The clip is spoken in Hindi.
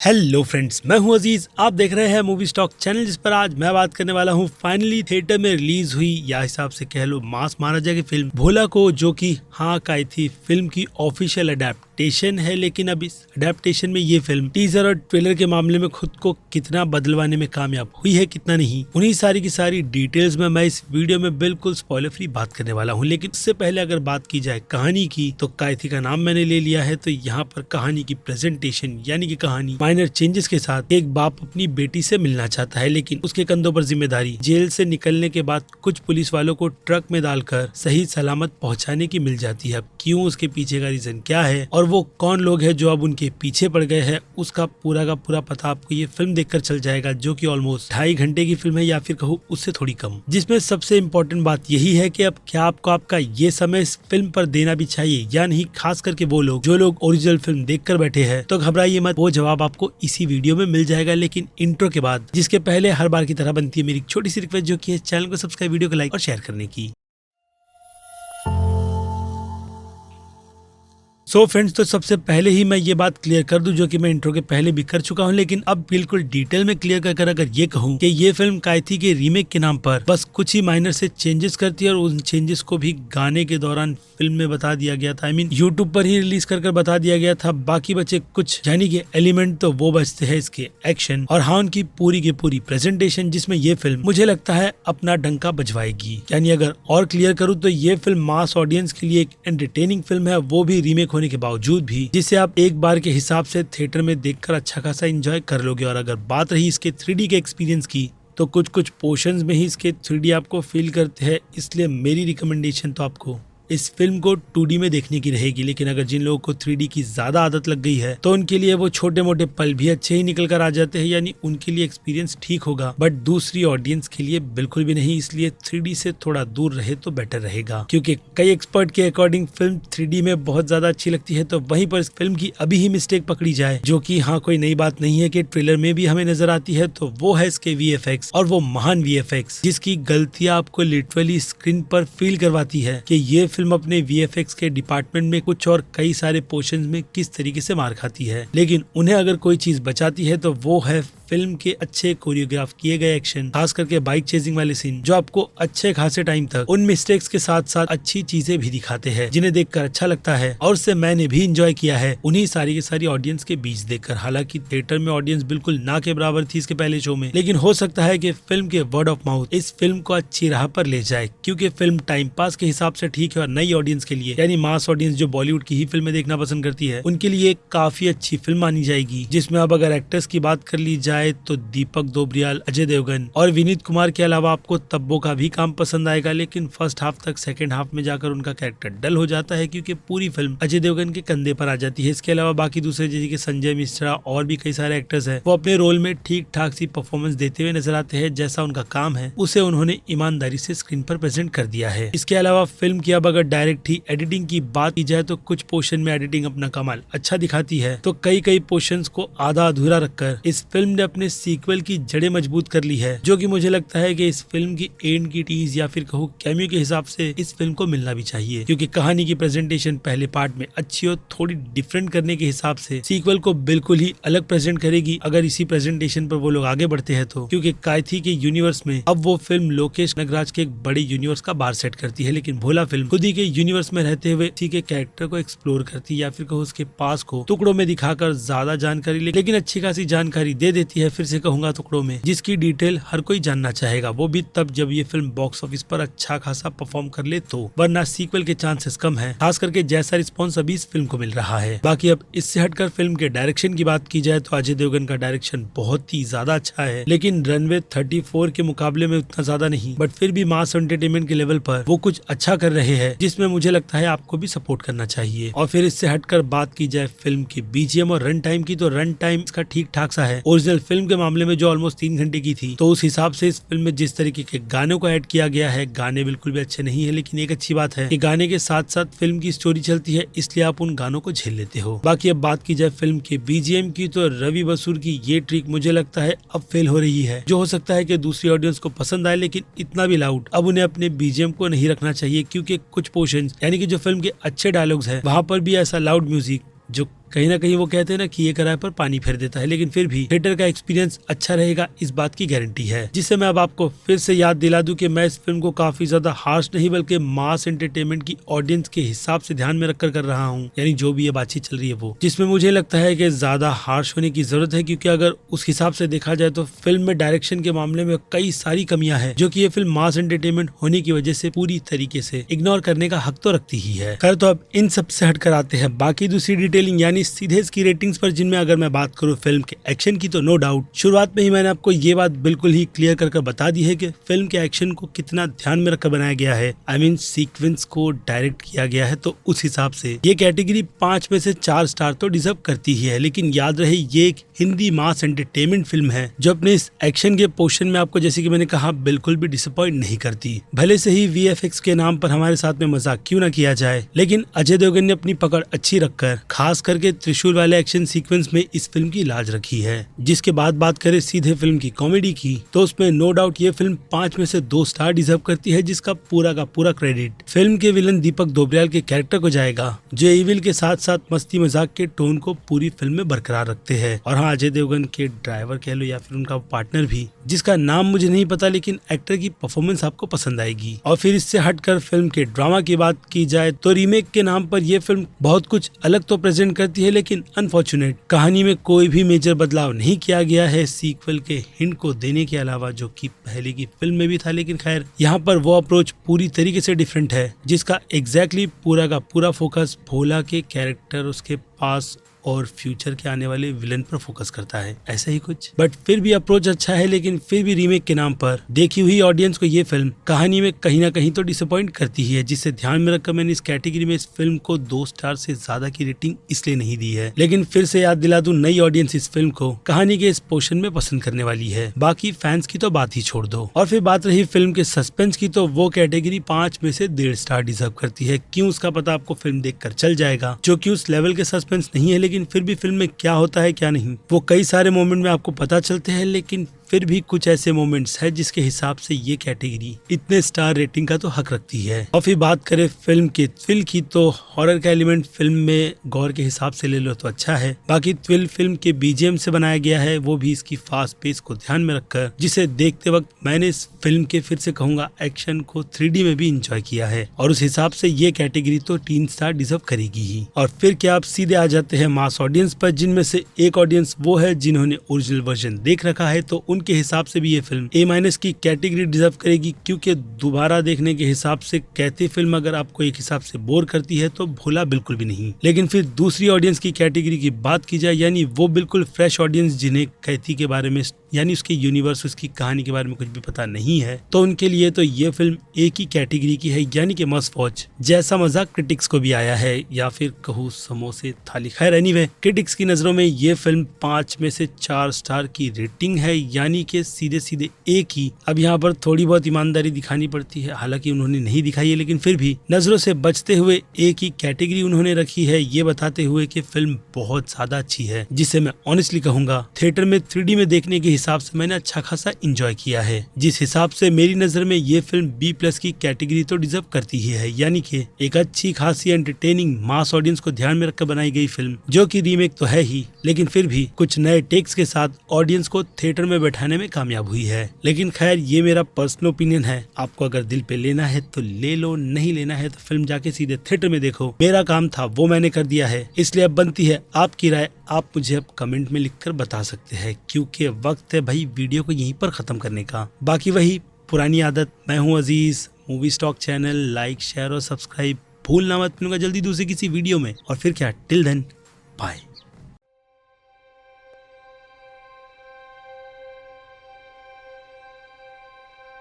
हेलो फ्रेंड्स, मैं हूं अजीज। आप देख रहे हैं मूवी स्टॉक चैनल, जिस पर आज मैं बात करने वाला हूं फाइनली थिएटर में रिलीज हुई या हिसाब से कह लो मास महाराजा की फिल्म भोला को, जो कि हाँ का आई थी फिल्म की ऑफिशियल अडेप्टेशन है। लेकिन अब इस अडेप्टेशन में ये फिल्म टीजर और ट्रेलर के मामले में खुद को कितना बदलवाने में कामयाब हुई है, कितना नहीं, उन्हीं सारी की सारी डिटेल्स में मैं इस वीडियो में बिल्कुल स्पॉइलर फ्री बात करने वाला हूँ। लेकिन उससे पहले अगर बात की जाए कहानी की, तो कायथी का नाम मैंने ले लिया है, तो यहाँ पर कहानी की प्रेजेंटेशन यानी कि कहानी माइनर चेंजेस के साथ एक बाप अपनी बेटी से मिलना चाहता है, लेकिन उसके कंधों पर जिम्मेदारी जेल से निकलने के बाद कुछ पुलिस वालों को ट्रक में डालकर सही सलामत पहुंचाने की मिल जाती है। अब क्यों, उसके पीछे का रीजन क्या है और वो कौन लोग हैं जो अब उनके पीछे पड़ गए हैं, उसका पूरा का पूरा पता आपको ये फिल्म देखकर चल जाएगा, जो कि ऑलमोस्ट 2.5 घंटे की फिल्म है या फिर कहूँ उससे थोड़ी कम। जिसमें सबसे इम्पोर्टेंट बात यही है कि अब क्या आपको आपका ये समय इस फिल्म पर देना भी चाहिए या नहीं, खास करके वो लोग जो लोग ओरिजिनल फिल्म देखकर बैठे हैं। तो घबराइए मत, वो जवाब आपको इसी वीडियो में मिल जाएगा, लेकिन इंट्रो के बाद। जिसके पहले हर बार की तरह बनती है मेरी छोटी सी रिक्वेस्ट, जो कि है चैनल को सब्सक्राइब, वीडियो को लाइक और शेयर करने की। सो फ्रेंड्स, तो सबसे पहले ही मैं ये बात क्लियर कर दूं, जो कि मैं इंट्रो के पहले भी कर चुका हूं, लेकिन अब बिल्कुल डिटेल में क्लियर कर अगर ये कहूं कि ये फिल्म कायथी के रीमेक के नाम पर बस कुछ ही माइनर से चेंजेस करती है, और उन चेंजेस को भी गाने के दौरान फिल्म में बता दिया गया था। यूट्यूब पर ही रिलीज कर बता दिया गया था। बाकी बचे कुछ यानी कि एलिमेंट, तो वो बचते हैं इसके एक्शन और हाँ उनकी पूरी की पूरी प्रेजेंटेशन, जिसमें ये फिल्म मुझे लगता है अपना डंका बजवाएगी। यानी अगर और क्लियर करूँ तो ये फिल्म मास ऑडियंस के लिए एक एंटरटेनिंग फिल्म है, वो भी रीमेक होने के बावजूद भी, जिसे आप एक बार के हिसाब से थिएटर में देखकर अच्छा खासा एंजॉय कर लोगे। और अगर बात रही इसके 3D के एक्सपीरियंस की, तो कुछ कुछ पोर्शंस में ही इसके 3D आपको फील करते हैं, इसलिए मेरी रिकमेंडेशन तो आपको इस फिल्म को 2D में देखने की रहेगी। लेकिन अगर जिन लोगों को 3D की ज्यादा आदत लग गई है, तो उनके लिए वो छोटे मोटे पल भी अच्छे ही निकल कर आ जाते हैं, यानी उनके लिए एक्सपीरियंस ठीक होगा। बट दूसरी ऑडियंस के लिए बिल्कुल भी नहीं, इसलिए 3D से थोड़ा दूर रहे तो बेटर रहेगा। क्योंकि कई एक्सपर्ट के अकॉर्डिंग फिल्म 3D में बहुत ज्यादा अच्छी लगती है, तो वहीं पर इस फिल्म की अभी ही मिस्टेक पकड़ी जाए, जो कि हाँ कोई नई बात नहीं है, कि ट्रेलर में भी हमें नजर आती है, तो वो है इसके VFX, और वो महान VFX, जिसकी गलतियां आपको लिटरली स्क्रीन पर फील करवाती है कि ये फिल्म अपने VFX के डिपार्टमेंट में कुछ और कई सारे पोर्शंस में किस तरीके से मार खाती है। लेकिन उन्हें अगर कोई चीज बचाती है, तो वो है फिल्म के अच्छे कोरियोग्राफ किए गए एक्शन, खास करके बाइक चेजिंग वाले सीन, जो आपको अच्छे खासे टाइम तक उन मिस्टेक्स के साथ साथ अच्छी चीजें भी दिखाते हैं, जिन्हें देखकर अच्छा लगता है, और उससे मैंने भी एंजॉय किया है उन्हीं सारी की सारी ऑडियंस के बीच देखकर। हालांकि थिएटर में ऑडियंस बिल्कुल ना के बराबर थी इसके पहले शो में, लेकिन हो सकता है कि फिल्म के वर्ड ऑफ माउथ इस फिल्म को अच्छी राह पर ले जाए, क्योंकि फिल्म टाइम पास के हिसाब से ठीक है, और नई ऑडियंस के लिए यानी मास ऑडियंस जो बॉलीवुड की ही फिल्में देखना पसंद करती है, उनके लिए काफी अच्छी फिल्म मानी जाएगी। जिसमें अब अगर एक्टर्स की बात कर ली जाए, तो दीपक दोबरियाल, अजय देवगन और विनीत कुमार के अलावा आपको तब्बों का भी काम पसंद आएगा। लेकिन फर्स्ट हाफ तक, सेकंड हाफ में जाकर उनका कैरेक्टर डल हो जाता है, क्योंकि पूरी फिल्म अजय देवगन के कंधे पर आ जाती है। इसके अलावा बाकी दूसरे जैसे कि संजय मिश्रा और भी कई सारे एक्टर्स हैं, वो अपने रोल में ठीक ठाक सी परफॉर्मेंस देते हुए नजर आते हैं। जैसा उनका काम है, उसे उन्होंने ईमानदारी से स्क्रीन पर प्रेजेंट कर दिया है। इसके अलावा फिल्म की अब अगर डायरेक्ट ही एडिटिंग की बात की जाए, तो कुछ पोर्शन में एडिटिंग अपना कमाल अच्छा दिखाती है, तो कई पोर्शंस को आधा अधूरा रखकर इस फिल्म ने अपने सीक्वल की जड़ें मजबूत कर ली है, जो कि मुझे लगता है कि इस फिल्म की एंड की टीज या फिर कहूँ कैमियो के हिसाब से इस फिल्म को मिलना भी चाहिए। क्योंकि कहानी की प्रेजेंटेशन पहले पार्ट में अच्छी और थोड़ी डिफरेंट करने के हिसाब से सीक्वल को बिल्कुल ही अलग प्रेजेंट करेगी, अगर इसी प्रेजेंटेशन पर वो लोग आगे बढ़ते हैं तो। क्योंकि कायथी के यूनिवर्स में अब वो फिल्म लोकेश नगराज के एक बड़े यूनिवर्स का बार सेट करती है, लेकिन भोला फिल्म खुद ही के यूनिवर्स में रहते हुए इसी के कैरेक्टर को एक्सप्लोर करती है, या फिर कहूँ उसके पास को टुकड़ों में दिखाकर ज्यादा जानकारी लेकिन अच्छी खासी जानकारी दे देती है, फिर से कहूंगा टुकड़ों में, जिसकी डिटेल हर कोई जानना चाहेगा, वो भी तब जब ये फिल्म बॉक्स ऑफिस पर अच्छा खासा परफॉर्म कर ले तो, वरना सीक्वल के चांसेस कम है, खास करके जैसा रिस्पॉन्स अभी इस फिल्म को मिल रहा है। बाकी अब इससे हटकर फिल्म के डायरेक्शन की बात की जाए, तो अजय देवगन का डायरेक्शन बहुत ही ज्यादा अच्छा है, लेकिन रनवे 34 के मुकाबले में उतना ज्यादा नहीं, बट फिर भी मास एंटरटेनमेंट के लेवल पर वो कुछ अच्छा कर रहे हैं, जिसमें मुझे लगता है आपको भी सपोर्ट करना चाहिए। और फिर इससे हटकर बात की जाए फिल्म की BGM और रन टाइम की, तो रन टाइम इसका ठीक ठाक सा है। ओरिजिनल फिल्म के मामले में जो ऑलमोस्ट 3 घंटे की थी, तो उस हिसाब से इस फिल्म में जिस तरीके के गानों को ऐड किया गया है, गाने बिल्कुल भी अच्छे नहीं है, लेकिन एक अच्छी बात है कि गाने के साथ साथ फिल्म की स्टोरी चलती है, इसलिए आप उन गानों को झेल लेते हो। बाकी अब बात की जाए फिल्म के BGM की, तो रवि बसूर की ये ट्रिक मुझे लगता है अब फेल हो रही है, जो हो सकता है कि दूसरी ऑडियंस को पसंद आए, लेकिन इतना भी लाउड अब उन्हें अपने BGM को नहीं रखना चाहिए, क्योंकि कुछ पोर्शन यानी कि जो फिल्म के अच्छे डायलॉग्स है, वहाँ पर भी ऐसा लाउड म्यूजिक जो कहीं ना कहीं वो कहते हैं ना कि ये किराए पर पानी फेर देता है, लेकिन फिर भी थिएटर का एक्सपीरियंस अच्छा रहेगा इस बात की गारंटी है। जिससे मैं अब आपको फिर से याद दिला दूं कि मैं इस फिल्म को काफी ज्यादा हार्श नहीं बल्कि मास एंटरटेनमेंट की ऑडियंस के हिसाब से ध्यान में रखकर कर रहा हूँ, यानी जो भी ये बातचीत चल रही है वो, जिसमें मुझे लगता है कि ज्यादा हार्श होने की जरूरत है, क्योंकि अगर उस हिसाब से देखा जाए तो फिल्म में डायरेक्शन के मामले में कई सारी कमियां हैं जो कि ये फिल्म मास एंटरटेनमेंट होने की वजह से पूरी तरीके से इग्नोर करने का हक तो रखती ही है। खैर, तो अब इन सब से हटकर आते हैं बाकी दूसरी डिटेलिंग यानी सीधे इसकी रेटिंग्स पर, जिनमें अगर मैं बात करूँ फिल्म के एक्शन की तो नो डाउट शुरुआत में ही मैंने आपको ये बात बिल्कुल ही क्लियर कर बता दी है कि फिल्म के एक्शन को कितना ध्यान में रखकर बनाया गया है। आई मीन सीक्वेंस को डायरेक्ट किया गया है, तो उस हिसाब से ये कैटेगरी 5 में से 4 स्टार तो डिजर्व करती ही है। लेकिन याद रहे ये एक हिंदी मास एंटरटेनमेंट फिल्म है जो अपने इस एक्शन के पोर्शन में आपको, जैसे कि मैंने कहा, बिल्कुल भी डिसअपॉइंट नहीं करती। भले से ही वीएफएक्स के नाम पर हमारे साथ में मजाक क्यों ना किया जाए, लेकिन अजय देवगन ने अपनी पकड़ अच्छी रखकर खास करके त्रिशूल वाले एक्शन सीक्वेंस में इस फिल्म की लाज रखी है। जिसके बाद बात करें सीधे फिल्म की कॉमेडी की, तो उसमें नो डाउट ये फिल्म 5 में से 2 स्टार डिजर्व करती है, जिसका पूरा का पूरा क्रेडिट फिल्म के विलन दीपक दोबरियाल के कैरेक्टर को जाएगा, जो एविल के साथ साथ मस्ती मजाक के टोन को पूरी फिल्म में बरकरार रखते हैं। और हाँ, अजय देवगन के ड्राइवर कह लो या फिर उनका पार्टनर भी, जिसका नाम मुझे नहीं पता, लेकिन एक्टर की परफॉर्मेंस आपको पसंद आएगी। और फिर इससे हटकर फिल्म के ड्रामा की बात की जाए तो रीमेक के नाम पर यह फिल्म बहुत कुछ अलग तो प्रेजेंट करती है, लेकिन अनफॉर्चुनेट कहानी में कोई भी मेजर बदलाव नहीं किया गया है सीक्वल के हिंट को देने के अलावा, जो कि पहले की फिल्म में भी था। लेकिन खैर, यहाँ पर वो अप्रोच पूरी तरीके से डिफरेंट है, जिसका एग्जैक्टली पूरा का पूरा फोकस भोला के कैरेक्टर, उसके पास और फ्यूचर के आने वाले विलन पर फोकस करता है, ऐसा ही कुछ। बट फिर भी अप्रोच अच्छा है, लेकिन फिर भी रीमेक के नाम पर देखी हुई ऑडियंस को ये फिल्म कहानी में कहीं ना कहीं तो डिसअपॉइंट करती ही है, जिससे ध्यान में रखकर मैंने इस कैटेगरी में इस फिल्म को 2 स्टार से ज्यादा की रेटिंग इसलिए नहीं दी है। लेकिन फिर से याद दिला दूं, नई ऑडियंस इस फिल्म को कहानी के इस पोर्शन में पसंद करने वाली है, बाकी फैंस की तो बात ही छोड़ दो। और फिर बात रही फिल्म के सस्पेंस की, तो वो कैटेगरी 5 में से 1.5 स्टार डिजर्व करती है। क्यों, उसका पता आपको फिल्म देखकर चल जाएगा, जो कि उस लेवल के सस्पेंस नहीं है, लेकिन फिर भी फिल्म में क्या होता है क्या नहीं वो कई सारे मोमेंट में आपको पता चलते हैं। लेकिन फिर भी कुछ ऐसे मोमेंट्स हैं जिसके हिसाब से ये कैटेगरी इतने स्टार रेटिंग का तो हक रखती है। और फिर बात करें फिल्म के थ्रिल की, तो हॉरर का एलिमेंट फिल्म में गौर के हिसाब से ले लो तो अच्छा है। बाकी थ्रिल फिल्म के बीजीएम से बनाया गया है, वो भी इसकी फास्ट पेस को ध्यान में रखकर, जिसे देखते वक्त मैंने इस फिल्म के फिर से कहूंगा एक्शन को 3D में भी इंजॉय किया है, और उस हिसाब से ये कैटेगरी तो 3 स्टार डिजर्व करेगी ही। और फिर क्या आप सीधे आ जाते हैं मास ऑडियंस पर, जिनमें से एक ऑडियंस वो है जिन्होंने ओरिजिनल वर्जन देख रखा है, तो उनके हिसाब से भी ये फिल्म A- की कैटेगरी डिजर्व करेगी, क्योंकि दोबारा देखने के हिसाब से कहती फिल्म अगर आपको एक हिसाब से बोर करती है तो भोला बिल्कुल भी नहीं। लेकिन फिर दूसरी ऑडियंस की कैटेगरी की बात की जाए, यानी वो बिल्कुल फ्रेश ऑडियंस जिन्हें कैथी के बारे में यानी उसके यूनिवर्स, उसकी कहानी के बारे में कुछ भी पता नहीं है, तो उनके लिए तो ये फिल्म एक ही कैटेगरी की है, यानी कि मस्ट वॉच। जैसा मजा क्रिटिक्स को भी आया है, या फिर कहूँ समोसे थाली। खैर एनीवे, क्रिटिक्स की नजरों में ये फिल्म 5 में से 4 स्टार की रेटिंग है, यानी कि सीधे सीधे एक ही। अब यहाँ पर थोड़ी बहुत ईमानदारी दिखानी पड़ती है, हालांकि उन्होंने नहीं दिखाई है, लेकिन फिर भी नजरों से बचते हुए एक ही कैटेगरी उन्होंने रखी है, ये बताते हुए कि फिल्म बहुत ज्यादा अच्छी है, जिसे मैं ऑनेस्टली कहूंगा थिएटर में 3D में देखने के हिसाब से मैंने अच्छा खासा एंजॉय किया है। जिस हिसाब से मेरी नजर में ये फिल्म B+ की कैटेगरी तो डिजर्व करती ही है, यानी कि एक अच्छी खासी एंटरटेनिंग मास ऑडियंस को ध्यान में रखकर बनाई गई फिल्म, जो कि रीमेक तो है ही, लेकिन फिर भी कुछ नए टेक्स के साथ ऑडियंस को थिएटर में बैठाने में कामयाब हुई है। लेकिन खैर, ये मेरा पर्सनल ओपिनियन है, आपको अगर दिल पे लेना है तो ले लो, नहीं लेना है तो फिल्म जाके सीधे थिएटर में देखो। मेरा काम था वो मैंने कर दिया है, इसलिए अब बनती है आपकी राय। आप मुझे अब कमेंट में लिखकर बता सकते हैं, क्योंकि वक्त है भाई वीडियो को यहीं पर खत्म करने का। बाकी वही पुरानी आदत, मैं हूँ Aziz, movie stock channel like share और सब्सक्राइब भूलना मत। मिलूंगा जल्दी दूसरी किसी वीडियो में, और फिर क्या, टिल देन बाय।